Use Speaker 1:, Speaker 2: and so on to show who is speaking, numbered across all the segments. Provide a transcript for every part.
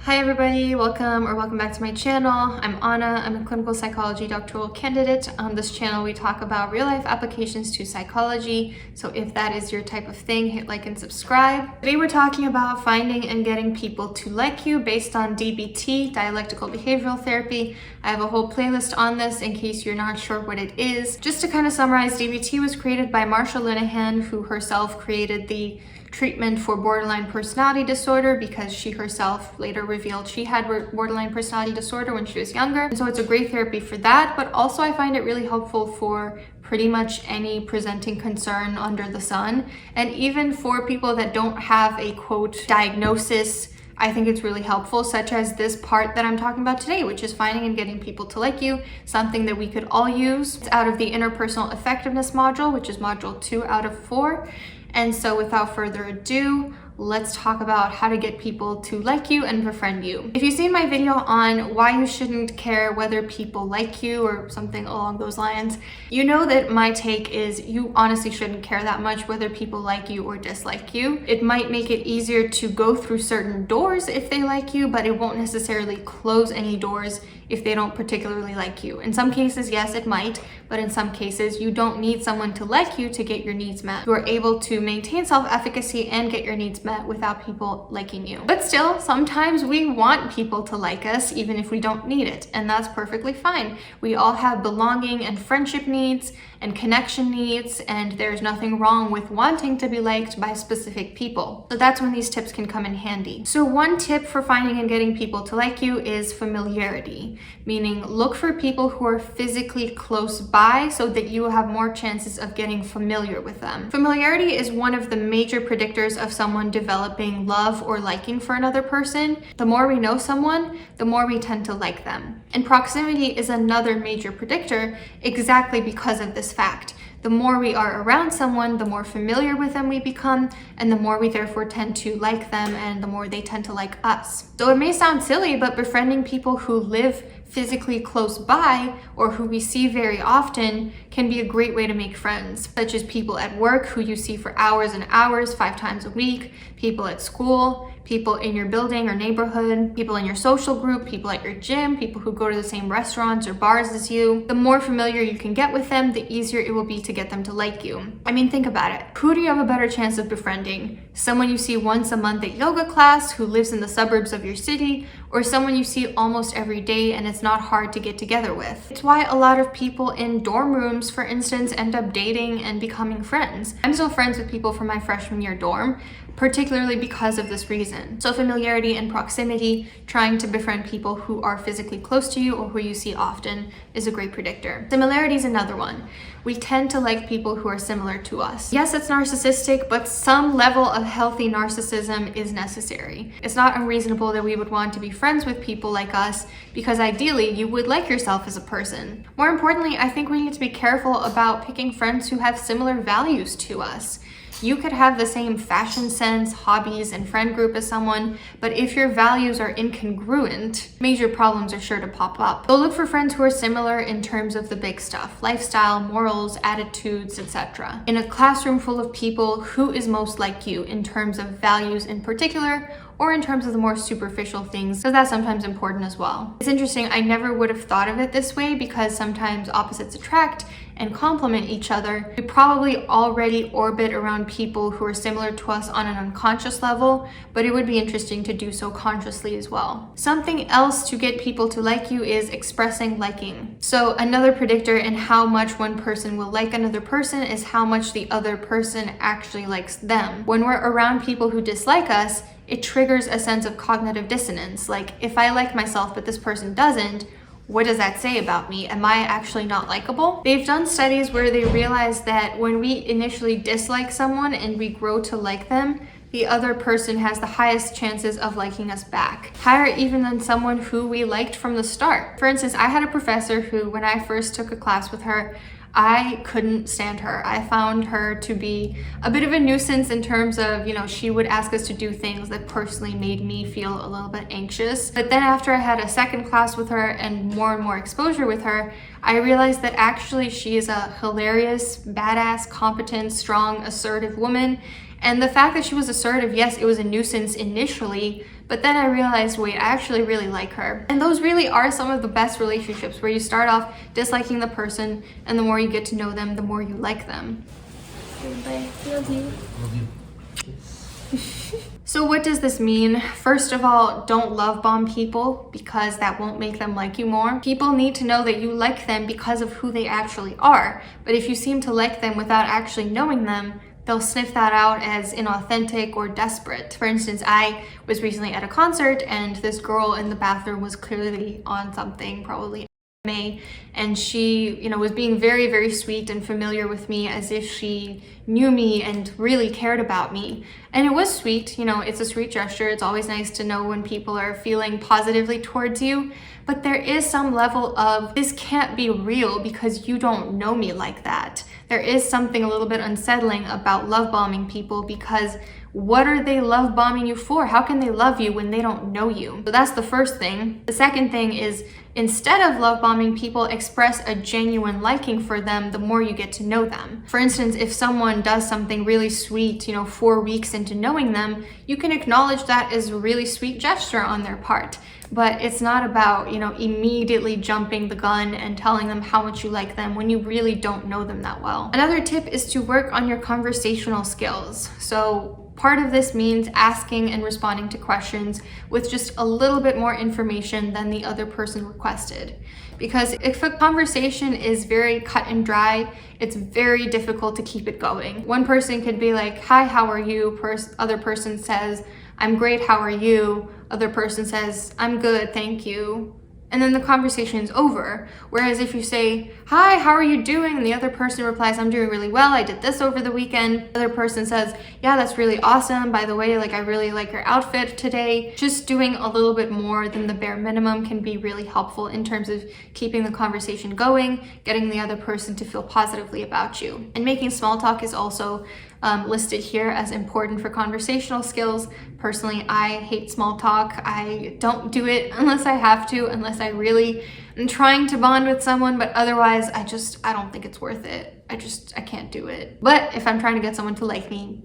Speaker 1: Hi everybody, welcome back to my channel. I'm Anna. I'm a clinical psychology doctoral candidate. On this channel we talk about real life applications to psychology, so if that is your type of thing, hit like and subscribe. Today we're talking about finding and getting people to like you based on DBT, dialectical behavioral therapy. I have a whole playlist on this in case you're not sure what it is. Just to kind of summarize, DBT was created by Marsha Linehan, who herself created the treatment for borderline personality disorder because she herself later revealed she had borderline personality disorder when she was younger. And so it's a great therapy for that, but also I find it really helpful for pretty much any presenting concern under the sun. And even for people that don't have a quote diagnosis, I think it's really helpful, such as this part that I'm talking about today, which is finding and getting people to like you, something that we could all use. It's out of the interpersonal effectiveness module, which is module 2 out of 4. And so without further ado, let's talk about how to get people to like you and befriend you. If you've seen my video on why you shouldn't care whether people like you or something along those lines, you know that my take is you honestly shouldn't care that much whether people like you or dislike you. It might make it easier to go through certain doors if they like you, but it won't necessarily close any doors if they don't particularly like you. In some cases, yes, it might, but in some cases, you don't need someone to like you to get your needs met. You are able to maintain self-efficacy and get your needs met without people liking you. But still, sometimes we want people to like us even if we don't need it, and that's perfectly fine. We all have belonging and friendship needs and connection needs, and there's nothing wrong with wanting to be liked by specific people. So that's when these tips can come in handy. So one tip for finding and getting people to like you is familiarity, meaning look for people who are physically close by so that you will have more chances of getting familiar with them. Familiarity is one of the major predictors of someone developing love or liking for another person. The more we know someone, the more we tend to like them. And proximity is another major predictor exactly because of this fact. The more we are around someone, the more familiar with them we become, and the more we therefore tend to like them, and the more they tend to like us. So it may sound silly, but befriending people who live physically close by or who we see very often can be a great way to make friends, such as people at work who you see for hours and hours, 5 times a week, people at school, people in your building or neighborhood, people in your social group, people at your gym, people who go to the same restaurants or bars as you. The more familiar you can get with them, the easier it will be to get them to like you. I mean, think about it. Who do you have a better chance of befriending? Someone you see once a month at yoga class who lives in the suburbs of your city, or someone you see almost every day and it's not hard to get together with? It's why a lot of people in dorm rooms, for instance, end up dating and becoming friends. I'm still friends with people from my freshman year dorm, particularly because of this reason. So familiarity and proximity, trying to befriend people who are physically close to you or who you see often, is a great predictor. Similarity is another one. We tend to like people who are similar to us. Yes, it's narcissistic, but some level of healthy narcissism is necessary. It's not unreasonable that we would want to be friends with people like us because ideally you would like yourself as a person. More importantly, I think we need to be careful about picking friends who have similar values to us. You could have the same fashion sense, hobbies, and friend group as someone, but if your values are incongruent, major problems are sure to pop up. So look for friends who are similar in terms of the big stuff: lifestyle, morals, attitudes, etc. In a classroom full of people, who is most like you in terms of values in particular, or in terms of the more superficial things, because that's sometimes important as well. It's interesting, I never would have thought of it this way because sometimes opposites attract and complement each other. We probably already orbit around people who are similar to us on an unconscious level, but it would be interesting to do so consciously as well. Something else to get people to like you is expressing liking. So another predictor in how much one person will like another person is how much the other person actually likes them. When we're around people who dislike us, it triggers a sense of cognitive dissonance. Like, if I like myself but this person doesn't, what does that say about me? Am I actually not likable? They've done studies where they realize that when we initially dislike someone and we grow to like them, the other person has the highest chances of liking us back, higher even than someone who we liked from the start. For instance, I had a professor who, when I first took a class with her, I couldn't stand her. I found her to be a bit of a nuisance in terms of, she would ask us to do things that personally made me feel a little bit anxious. But then after I had a second class with her and more exposure with her, I realized that actually she is a hilarious, badass, competent, strong, assertive woman. And the fact that she was assertive, yes, it was a nuisance initially, but then I realized, wait, I actually really like her. And those really are some of the best relationships, where you start off disliking the person, and the more you get to know them, the more you like them. Bye. Love you.
Speaker 2: Love you.
Speaker 1: So what does this mean? First of all, don't love bomb people, because that won't make them like you more. People need to know that you like them because of who they actually are. But if you seem to like them without actually knowing them, they'll sniff that out as inauthentic or desperate. For instance, I was recently at a concert and this girl in the bathroom was clearly on something, probably anime, and she, was being very, very sweet and familiar with me, as if she knew me and really cared about me. And it was sweet, it's a sweet gesture. It's always nice to know when people are feeling positively towards you. But there is some level of, this can't be real because you don't know me like that. There is something a little bit unsettling about love bombing people, because what are they love bombing you for? How can they love you when they don't know you? So that's the first thing. The second thing is, instead of love bombing people, express a genuine liking for them the more you get to know them. For instance, if someone does something really sweet, 4 weeks into knowing them, you can acknowledge that as a really sweet gesture on their part. But it's not about, immediately jumping the gun and telling them how much you like them when you really don't know them that well. Another tip is to work on your conversational skills. So part of this means asking and responding to questions with just a little bit more information than the other person requested. Because if a conversation is very cut and dry, it's very difficult to keep it going. One person could be like, "Hi, how are you?" Other person says, "I'm great, how are you?" Other person says, "I'm good, thank you." And then the conversation is over. Whereas if you say, "Hi, how are you doing?" and the other person replies, "I'm doing really well, I did this over the weekend." The other person says, "Yeah, that's really awesome. By the way, I really like your outfit today." Just doing a little bit more than the bare minimum can be really helpful in terms of keeping the conversation going, getting the other person to feel positively about you. And making small talk is also listed here as important for conversational skills. Personally, I hate small talk. I don't do it unless I have to, unless I really am trying to bond with someone, but otherwise I don't think it's worth it. I can't do it. But if I'm trying to get someone to like me,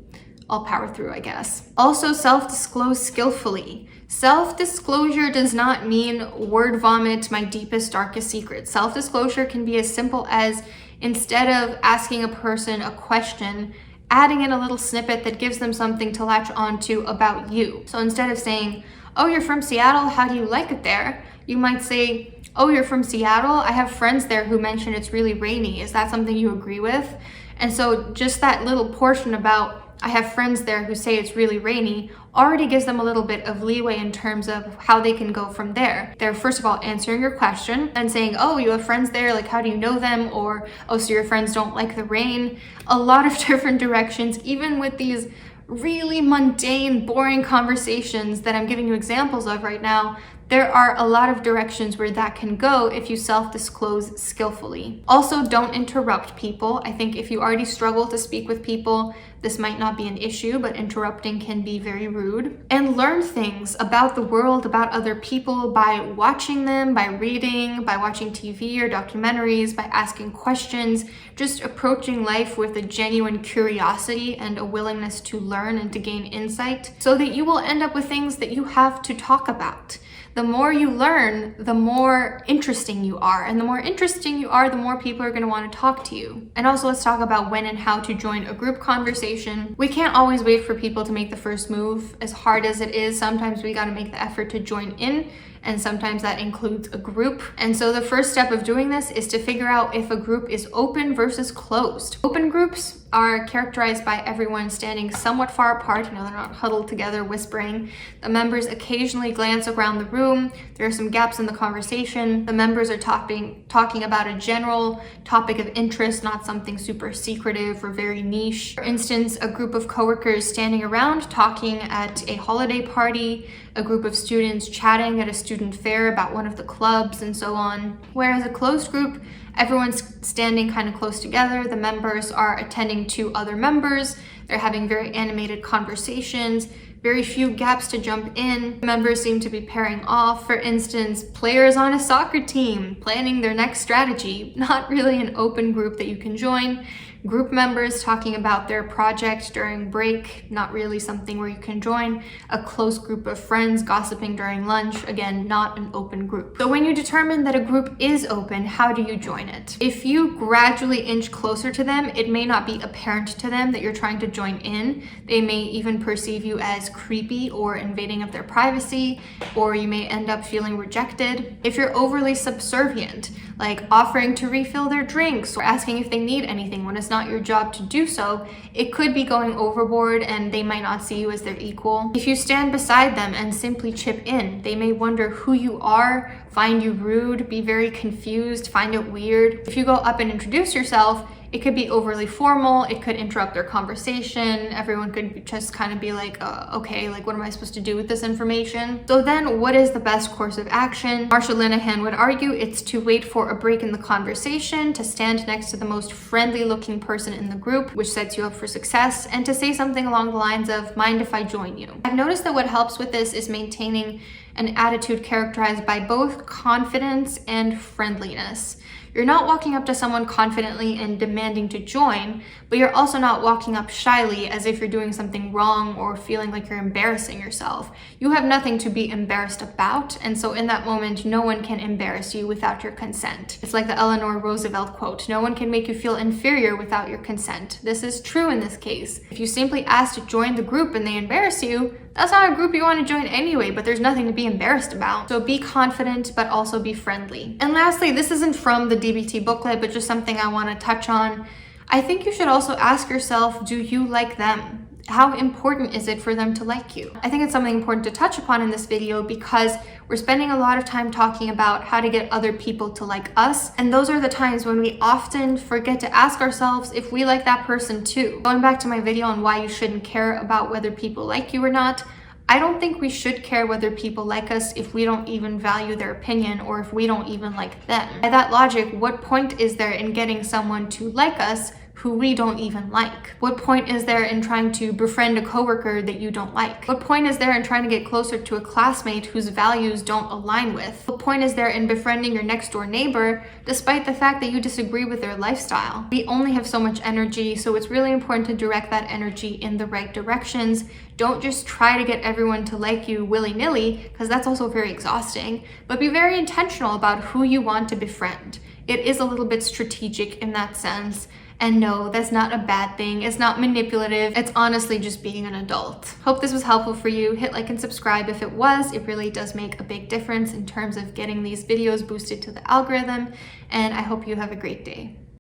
Speaker 1: I'll power through, I guess. Also, self-disclose skillfully. Self-disclosure does not mean word vomit my deepest, darkest secrets. Self-disclosure can be as simple as, instead of asking a person a question, adding in a little snippet that gives them something to latch onto about you. So instead of saying, "Oh, you're from Seattle, how do you like it there?" you might say, "Oh, you're from Seattle? I have friends there who mention it's really rainy. Is that something you agree with?" And so just that little portion about, "I have friends there who say it's really rainy," already gives them a little bit of leeway in terms of how they can go from there. They're first of all answering your question and saying, "Oh, you have friends there, how do you know them?" Or, "Oh, so your friends don't like the rain." A lot of different directions, even with these really mundane, boring conversations that I'm giving you examples of right now. There are a lot of directions where that can go if you self-disclose skillfully. Also, don't interrupt people. I think if you already struggle to speak with people, this might not be an issue, but interrupting can be very rude. And learn things about the world, about other people, by watching them, by reading, by watching TV or documentaries, by asking questions, just approaching life with a genuine curiosity and a willingness to learn and to gain insight, so that you will end up with things that you have to talk about. The more you learn, the more interesting you are. And the more interesting you are, the more people are going to want to talk to you. And also, let's talk about when and how to join a group conversation. We can't always wait for people to make the first move. As hard as it is, sometimes we got to make the effort to join in, and sometimes that includes a group. And so the first step of doing this is to figure out if a group is open versus closed. Open groups are characterized by everyone standing somewhat far apart. They're not huddled together whispering. The members occasionally glance around the room. There are some gaps in the conversation. The members are talking about a general topic of interest, not something super secretive or very niche. For instance, a group of coworkers standing around talking at a holiday party, a group of students chatting at a student fair about one of the clubs, and so on. Whereas a closed group, everyone's standing kind of close together. The members are attending to other members. They're having very animated conversations, very few gaps to jump in. Members seem to be pairing off. For instance, players on a soccer team planning their next strategy. Not really an open group that you can join. group members talking about their project during break, not really something where you can join. A close group of friends gossiping during lunch, again, not an open group. So when you determine that a group is open, how do you join it? If you gradually inch closer to them, it may not be apparent to them that you're trying to join in. They may even perceive you as creepy or invading of their privacy, or you may end up feeling rejected. If you're overly subservient, like offering to refill their drinks or asking if they need anything when it's not your job to do so, it could be going overboard and they might not see you as their equal. If you stand beside them and simply chip in, they may wonder who you are, find you rude, be very confused, find it weird. If you go up and introduce yourself, it could be overly formal, it could interrupt their conversation, everyone could just kind of be like, okay, like what am I supposed to do with this information? So then what is the best course of action? Marsha Linehan would argue it's to wait for a break in the conversation, to stand next to the most friendly looking person in the group, which sets you up for success, and to say something along the lines of, mind if I join you? I've noticed that what helps with this is maintaining an attitude characterized by both confidence and friendliness. You're not walking up to someone confidently and demanding to join, but you're also not walking up shyly as if you're doing something wrong or feeling like you're embarrassing yourself. You have nothing to be embarrassed about, and so in that moment, no one can embarrass you without your consent. It's like the Eleanor Roosevelt quote, no one can make you feel inferior without your consent. This is true in this case. If you simply ask to join the group and they embarrass you, that's not a group you want to join anyway, but there's nothing to be embarrassed about. So be confident, but also be friendly. And lastly, this isn't from the DBT booklet, but just something I want to touch on. I think you should also ask yourself, do you like them? How important is it for them to like you? I think it's something important to touch upon in this video because we're spending a lot of time talking about how to get other people to like us. And those are the times when we often forget to ask ourselves if we like that person too. Going back to my video on why you shouldn't care about whether people like you or not, I don't think we should care whether people like us if we don't even value their opinion or if we don't even like them. By that logic, what point is there in getting someone to like us who we don't even like? What point is there in trying to befriend a coworker that you don't like? What point is there in trying to get closer to a classmate whose values don't align with? What point is there in befriending your next door neighbor despite the fact that you disagree with their lifestyle? We only have so much energy, so it's really important to direct that energy in the right directions. Don't just try to get everyone to like you willy-nilly, because that's also very exhausting, but be very intentional about who you want to befriend. It is a little bit strategic in that sense. And no, that's not a bad thing. It's not manipulative. It's honestly just being an adult. Hope this was helpful for you. Hit like and subscribe if it was. It really does make a big difference in terms of getting these videos boosted to the algorithm. And I hope you have a great day.